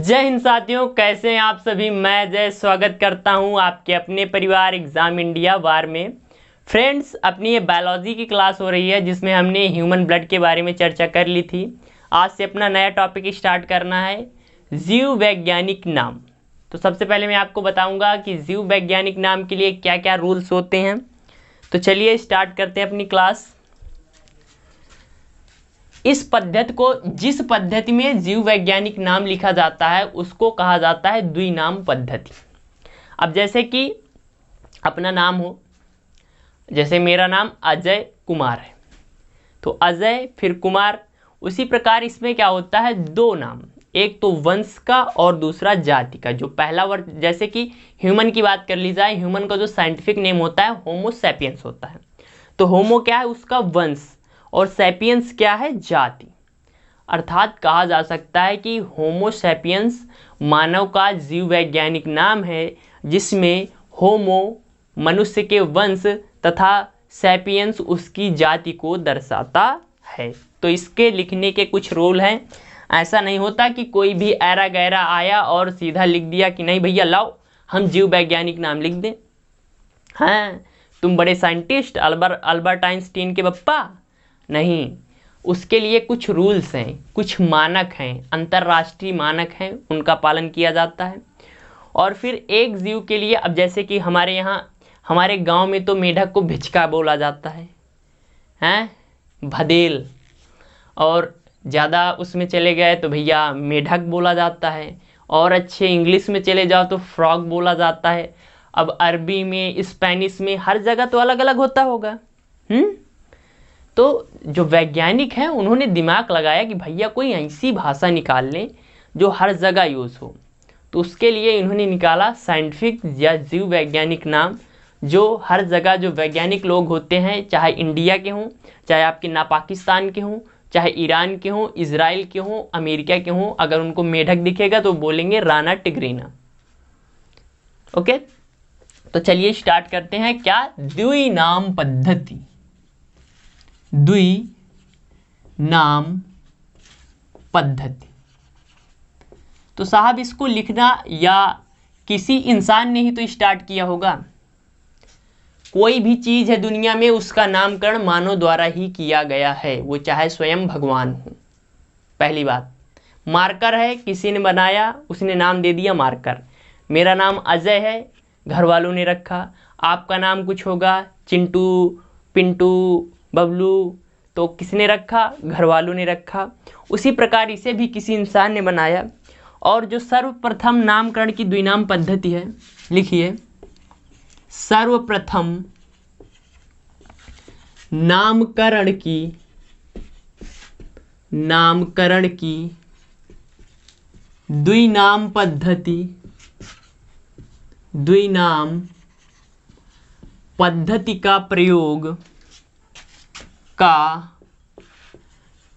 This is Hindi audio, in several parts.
जय हिंद साथियों, कैसे हैं आप सभी। मैं जय स्वागत करता हूं आपके अपने परिवार एग्जाम इंडिया वार में। फ्रेंड्स, अपनी ये बायोलॉजी की क्लास हो रही है जिसमें हमने ह्यूमन ब्लड के बारे में चर्चा कर ली थी। आज से अपना नया टॉपिक स्टार्ट करना है, जीव वैज्ञानिक नाम। तो सबसे पहले मैं आपको बताऊंगा कि जीव वैज्ञानिक नाम के लिए क्या क्या रूल्स होते हैं। तो चलिए स्टार्ट करते हैं अपनी क्लास। इस पद्धति को, जिस पद्धति में जीव वैज्ञानिक नाम लिखा जाता है उसको कहा जाता है द्विनाम पद्धति। अब जैसे कि अपना नाम हो, जैसे मेरा नाम अजय कुमार है, तो अजय फिर कुमार। उसी प्रकार इसमें क्या होता है, दो नाम, एक तो वंश का और दूसरा जाति का। जो पहला वर्ड, जैसे कि ह्यूमन की बात कर ली जाए, ह्यूमन का जो साइंटिफिक नेम होता है होमो सैपियंस होता है। तो होमो क्या है, उसका वंश, और सैपियंस क्या है, जाति। अर्थात कहा जा सकता है कि होमो सैपियंस मानव का जीव वैज्ञानिक नाम है, जिसमें होमो मनुष्य के वंश तथा सैपियंस उसकी जाति को दर्शाता है। तो इसके लिखने के कुछ रूल हैं। ऐसा नहीं होता कि कोई भी ऐरा गैरा आया और सीधा लिख दिया कि नहीं भैया लाओ हम जीव वैज्ञानिक नाम लिख दें। हाँ, तुम बड़े साइंटिस्ट अल्बर्ट आइंस्टीन के पप्पा, नहीं। उसके लिए कुछ रूल्स हैं, कुछ मानक हैं, अंतर्राष्ट्रीय मानक हैं, उनका पालन किया जाता है। और फिर एक जीव के लिए, अब जैसे कि हमारे यहाँ, हमारे गांव में तो मेढक को भिचका बोला जाता है, हैं, भदेल। और ज़्यादा उसमें चले गए तो भैया मेढक बोला जाता है। और अच्छे इंग्लिश में चले जाओ तो फ्रॉग बोला जाता है। अब अरबी में, स्पेनिश में, हर जगह तो अलग अलग होता होगा। तो जो वैज्ञानिक हैं उन्होंने दिमाग लगाया कि भैया कोई ऐसी भाषा निकाल लें जो हर जगह यूज़ हो। तो उसके लिए इन्होंने निकाला साइंटिफिक या जीव वैज्ञानिक नाम, जो हर जगह जो वैज्ञानिक लोग होते हैं, चाहे इंडिया के हों, चाहे आपके ना पाकिस्तान के हों, चाहे ईरान के हों, इजराइल के हों, अमेरिका के हों, अगर उनको मेढक दिखेगा तो बोलेंगे राना टिग्रीना। ओके, तो चलिए स्टार्ट करते हैं। क्या, द्विनाम पद्धति, द्विनाम पद्धति। तो साहब इसको लिखना या किसी इंसान ने ही तो स्टार्ट किया होगा। कोई भी चीज है दुनिया में, उसका नामकरण मानव द्वारा ही किया गया है, वो चाहे स्वयं भगवान हो। पहली बात, मार्कर है, किसी ने बनाया, उसने नाम दे दिया मार्कर। मेरा नाम अजय है, घर वालों ने रखा। आपका नाम कुछ होगा, चिंटू, पिंटू, बबलू, तो किसने रखा, घर वालों ने रखा। उसी प्रकार इसे भी किसी इंसान ने बनाया। और जो सर्वप्रथम नामकरण की द्विनाम पद्धति है, लिखिए, सर्वप्रथम नामकरण की द्विनाम पद्धति का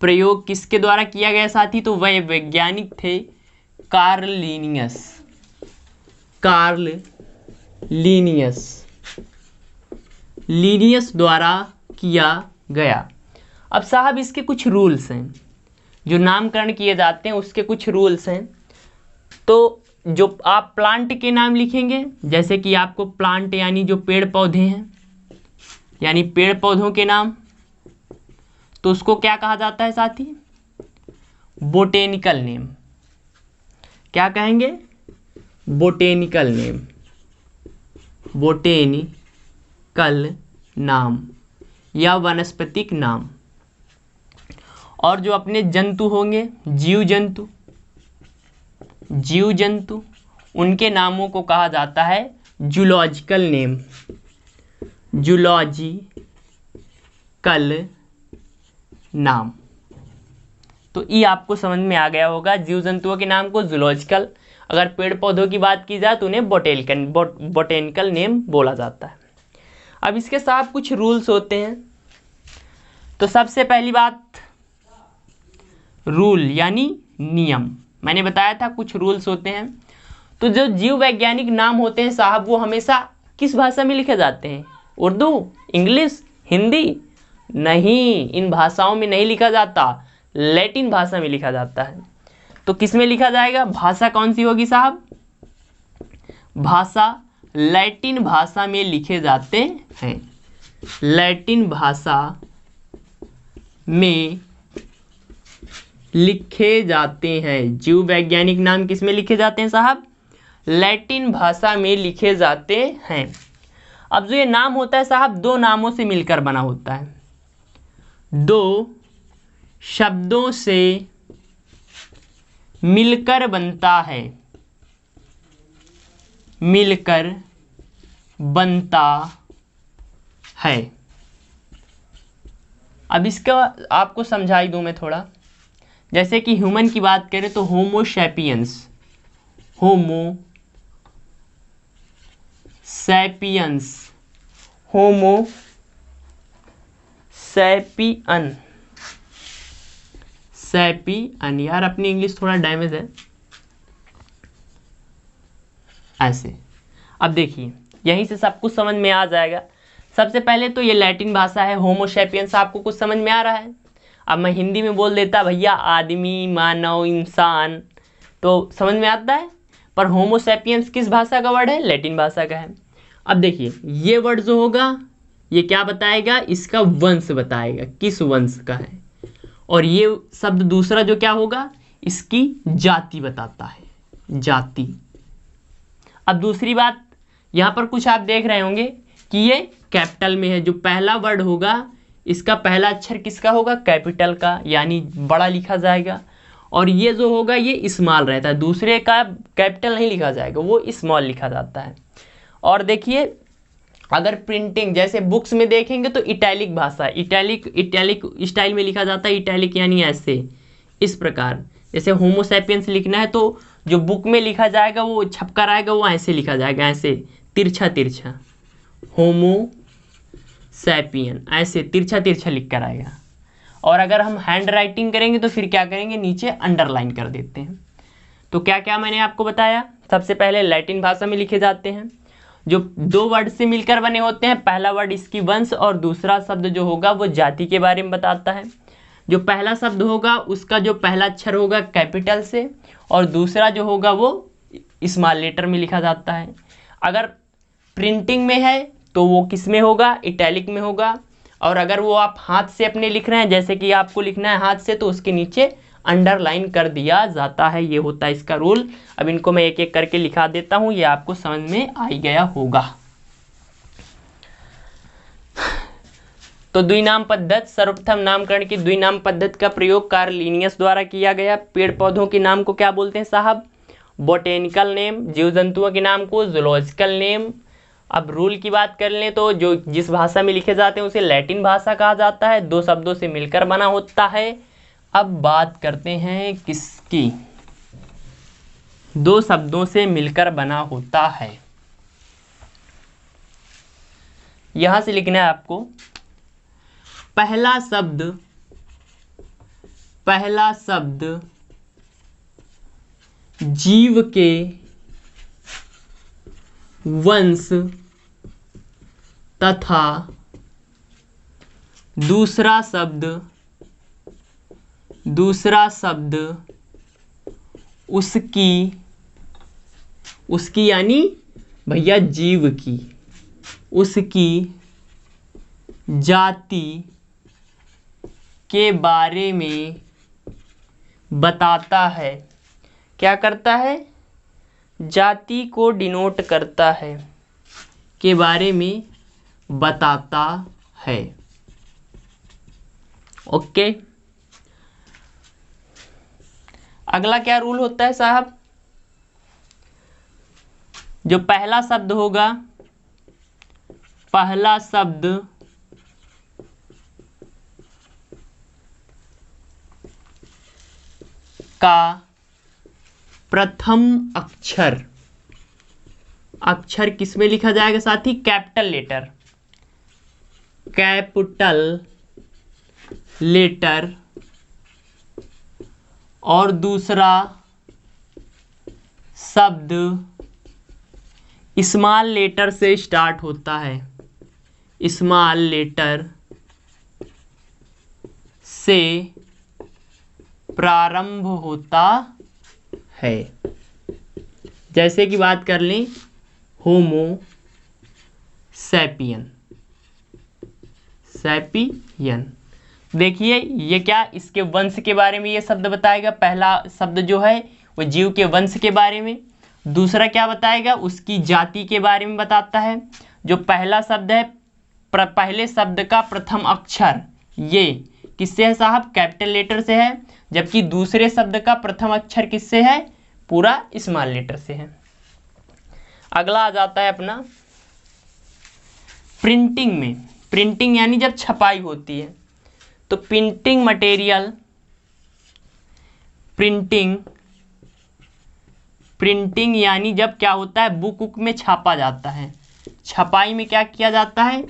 प्रयोग किसके द्वारा किया गया साथी, तो वह वैज्ञानिक थे कार्ल लीनियस द्वारा किया गया। अब साहब इसके कुछ रूल्स हैं, जो नामकरण किए जाते हैं उसके कुछ रूल्स हैं। तो जो आप प्लांट के नाम लिखेंगे, जैसे कि आपको प्लांट यानी जो पेड़ पौधे हैं, यानी पेड़ पौधों के नाम, तो उसको क्या कहा जाता है साथी, बोटेनिकल नेम। क्या कहेंगे, बोटेनिकल नाम या वनस्पतिक नाम। और जो अपने जंतु होंगे, जीव जंतु, उनके नामों को कहा जाता है जूलॉजिकल नाम। तो ये आपको समझ में आ गया होगा, जीव जंतुओं के नाम को जूलॉजिकल, अगर पेड़ पौधों की बात की जाए तो उन्हें बोटेनिकल नेम बोला जाता है। अब इसके साथ कुछ रूल्स होते हैं। तो सबसे पहली बात, रूल यानी नियम। मैंने बताया था कुछ रूल्स होते हैं। तो जो जीव वैज्ञानिक नाम होते हैं साहब, वो हमेशा किस भाषा में लिखे जाते हैं, उर्दू, इंग्लिश, हिंदी? नहीं, इन भाषाओं में नहीं लिखा जाता, लैटिन भाषा में लिखा जाता है। तो किस में लिखा जाएगा? भाषा कौन सी होगी साहब? भाषा लैटिन भाषा में लिखे जाते हैं। लैटिन भाषा में लिखे जाते हैं। जीव वैज्ञानिक नाम किस में लिखे जाते हैं साहब? लैटिन भाषा में लिखे जाते हैं। अब जो ये नाम होता है साहब, दो नामों से मिलकर बना होता है। दो शब्दों से मिलकर बनता है। मिलकर बनता है। अब इसका आपको समझाई दूं मैं थोड़ा। जैसे कि ह्यूमन की बात करें तो होमो सैपियंस, होमो सैपियंस, होमो सैपियन, सैपियन। यार अपनी इंग्लिश थोड़ा डैमेज है ऐसे। अब देखिए यहीं से सब कुछ समझ में आ जाएगा। सबसे पहले तो ये लैटिन भाषा है, होमो सैपियंस, आपको कुछ समझ में आ रहा है। अब मैं हिंदी में बोल देता भैया आदमी, मानव, इंसान, तो समझ में आता है। पर होमो सैपियंस किस भाषा का वर्ड है? लैटिन भाषा का है। अब देखिए ये वर्ड जो होगा ये क्या बताएगा? इसका वंश बताएगा, किस वंश का है। और ये शब्द दूसरा जो क्या होगा? इसकी जाति बताता है, जाति। अब दूसरी बात, यहाँ पर कुछ आप देख रहे होंगे कि ये कैपिटल में है। जो पहला वर्ड होगा इसका पहला अक्षर किसका होगा? कैपिटल का, यानी बड़ा लिखा जाएगा। और ये जो होगा ये स्मॉल रहता है, दूसरे का कैपिटल नहीं लिखा जाएगा, वो स्मॉल लिखा जाता है। और देखिए अगर प्रिंटिंग जैसे बुक्स में देखेंगे तो इटैलिक भाषा, इटैलिक स्टाइल में लिखा जाता है। इटैलिक यानी ऐसे, इस प्रकार। जैसे होमो सैपियंस लिखना है तो जो बुक में लिखा जाएगा वो छपकर आएगा, वो ऐसे लिखा जाएगा, ऐसे तिरछा तिरछा, होमो सैपियन, ऐसे तिरछा तिरछा लिख कर आएगा। और अगर हम हैंड राइटिंग करेंगे तो फिर क्या करेंगे? नीचे अंडरलाइन कर देते हैं। तो क्या क्या मैंने आपको बताया? सबसे पहले लैटिन भाषा में लिखे जाते हैं, जो दो वर्ड से मिलकर बने होते हैं। पहला वर्ड इसकी वंश और दूसरा शब्द जो होगा वो जाति के बारे में बताता है। जो पहला शब्द होगा उसका जो पहला अक्षर होगा कैपिटल से, और दूसरा जो होगा वो स्मॉल लेटर में लिखा जाता है। अगर प्रिंटिंग में है तो वो किस में होगा? इटैलिक में होगा। और अगर वो आप हाथ से अपने लिख रहे हैं, जैसे कि आपको लिखना है हाथ से, तो उसके नीचे अंडरलाइन कर दिया जाता है। ये होता है इसका रूल। अब इनको मैं एक एक करके लिखा देता हूं, ये आपको समझ में आ गया होगा। तो द्विनाम पद्धति, सर्वप्रथम नामकरण की द्विनाम पद्धति का प्रयोग कार्ल लिनियस द्वारा किया गया। पेड़ पौधों के नाम को क्या बोलते हैं साहब? Botanical name. जीव जंतुओं के नाम को जूलॉजिकल नेम। अब रूल की बात कर लें तो जो जिस भाषा में लिखे जाते हैं उसे लैटिन भाषा कहा जाता है। दो शब्दों से मिलकर बना होता है। अब बात करते हैं किसकी? दो शब्दों से मिलकर बना होता है। यहां से लिखना है आपको पहला शब्द जीव के वंश तथा दूसरा शब्द उसकी यानी भैया जीव की, उसकी जाति के बारे में बताता है। क्या करता है? जाति को डिनोट करता है, के बारे में बताता है। ओके। अगला क्या रूल होता है साहब? जो पहला शब्द होगा, पहला शब्द का प्रथम अक्षर किस में लिखा जाएगा साथी? Capital letter. और दूसरा शब्द स्मॉल लेटर से स्टार्ट होता है, स्मॉल लेटर से प्रारंभ होता है। जैसे कि बात कर लें होमो सैपियन, सैपियन, देखिए ये क्या, इसके वंश के बारे में ये शब्द बताएगा। पहला शब्द जो है वो जीव के वंश के बारे में, दूसरा क्या बताएगा, उसकी जाति के बारे में बताता है। जो पहला शब्द है, पहले शब्द का प्रथम अक्षर ये किससे है साहब, कैपिटल लेटर से है, जबकि दूसरे शब्द का प्रथम अक्षर किससे है, पूरा स्मॉल लेटर से है। अगला आ जाता है अपना प्रिंटिंग में। प्रिंटिंग यानी जब छपाई होती है, तो प्रिंटिंग मटेरियल, प्रिंटिंग यानी जब क्या होता है, बुक में छापा जाता है। छपाई में क्या किया जाता है,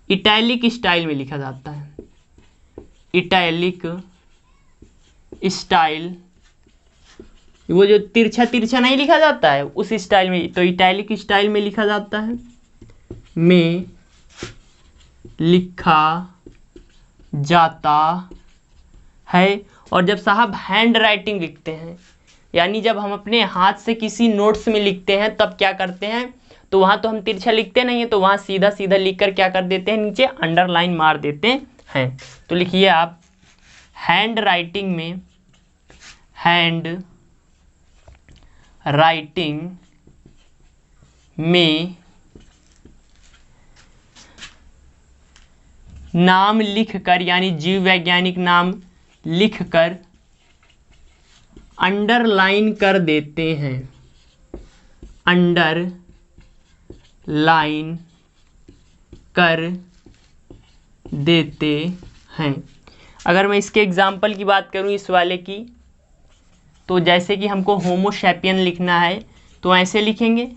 इटैलिक स्टाइल में लिखा जाता है। इटैलिक स्टाइल, वो जो तिरछा तिरछा नहीं लिखा जाता है उस स्टाइल में, तो इटैलिक स्टाइल में लिखा जाता है, में लिखा जाता है। और जब साहब हैंड राइटिंग लिखते हैं, यानी जब हम अपने हाथ से किसी नोट्स में लिखते हैं तब क्या करते हैं, तो वहाँ तो हम तिरछा लिखते नहीं है, तो वहाँ सीधा सीधा लिख कर क्या कर देते हैं, नीचे अंडरलाइन मार देते हैं। तो लिखिए आप, हैंड राइटिंग में, हैंड राइटिंग में नाम लिखकर, यानी जीव वैज्ञानिक नाम लिखकर अंडरलाइन कर देते हैं, अंडरलाइन कर देते हैं। अगर मैं इसके एग्जाम्पल की बात करूं इस वाले की, तो जैसे कि हमको होमो सैपियन लिखना है तो ऐसे लिखेंगे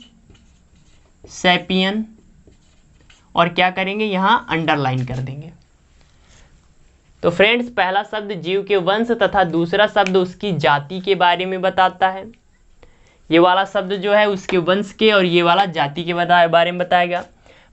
सैपियन, और क्या करेंगे, यहाँ अंडरलाइन कर देंगे। तो फ्रेंड्स, पहला शब्द जीव के वंश तथा दूसरा शब्द उसकी जाति के बारे में बताता है। ये वाला शब्द जो है उसके वंश के, और ये वाला जाति के बारे में बताएगा।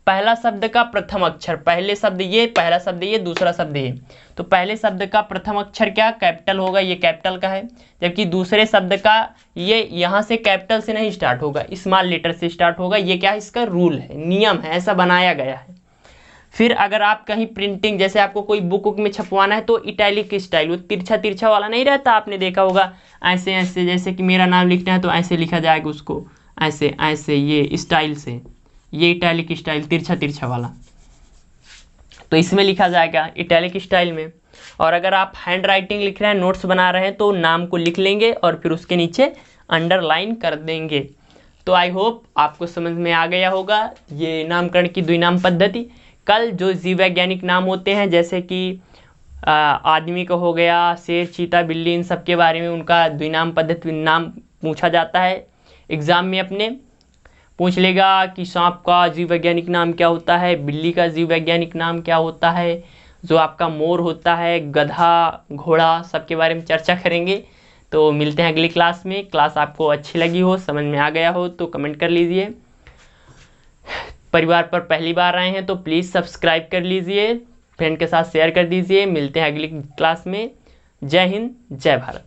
पहला शब्द का प्रथम अक्षर, पहले शब्द ये, पहला शब्द ये, दूसरा शब्द ये, तो पहले शब्द का प्रथम अक्षर क्या, कैपिटल होगा, ये कैपिटल का है, जबकि दूसरे शब्द का ये यहाँ से कैपिटल से नहीं स्टार्ट होगा, स्मॉल लेटर से स्टार्ट होगा। ये क्या है, इसका रूल है, नियम है, ऐसा बनाया गया है। फिर अगर आप कहीं प्रिंटिंग, जैसे आपको कोई बुक में छपवाना है, तो इटैलिक स्टाइल, वो तिरछा तिरछा वाला नहीं रहता, आपने देखा होगा, ऐसे ऐसे, जैसे कि मेरा नाम लिखना है तो ऐसे लिखा जाएगा उसको, ऐसे ऐसे, ये स्टाइल से, ये इटैलिक स्टाइल, तिरछा तिरछा वाला, तो इसमें लिखा जाएगा इटैलिक स्टाइल में। और अगर आप हैंड राइटिंग लिख रहे हैं, नोट्स बना रहे हैं, तो नाम को लिख लेंगे और फिर उसके नीचे अंडरलाइन कर देंगे। तो आई होप आपको समझ में आ गया होगा ये नामकरण की द्विनाम पद्धति। कल जो जीव वैज्ञानिक नाम होते हैं, जैसे कि आदमी का हो गया, शेर, चीता, बिल्ली, इन सब के बारे में उनका द्विनाम पद्धति नाम पूछा जाता है। एग्ज़ाम में अपने पूछ लेगा कि सांप का जीव वैज्ञानिक नाम क्या होता है, बिल्ली का जीव वैज्ञानिक नाम क्या होता है, जो आपका मोर होता है, गधा, घोड़ा, सबके बारे में चर्चा करेंगे। तो मिलते हैं अगली क्लास में। क्लास आपको अच्छी लगी हो, समझ में आ गया हो तो कमेंट कर लीजिए। परिवार पर पहली बार आए हैं तो प्लीज़ सब्सक्राइब कर लीजिए, फ्रेंड के साथ शेयर कर दीजिए। मिलते हैं अगली क्लास में। जय हिंद, जय भारत।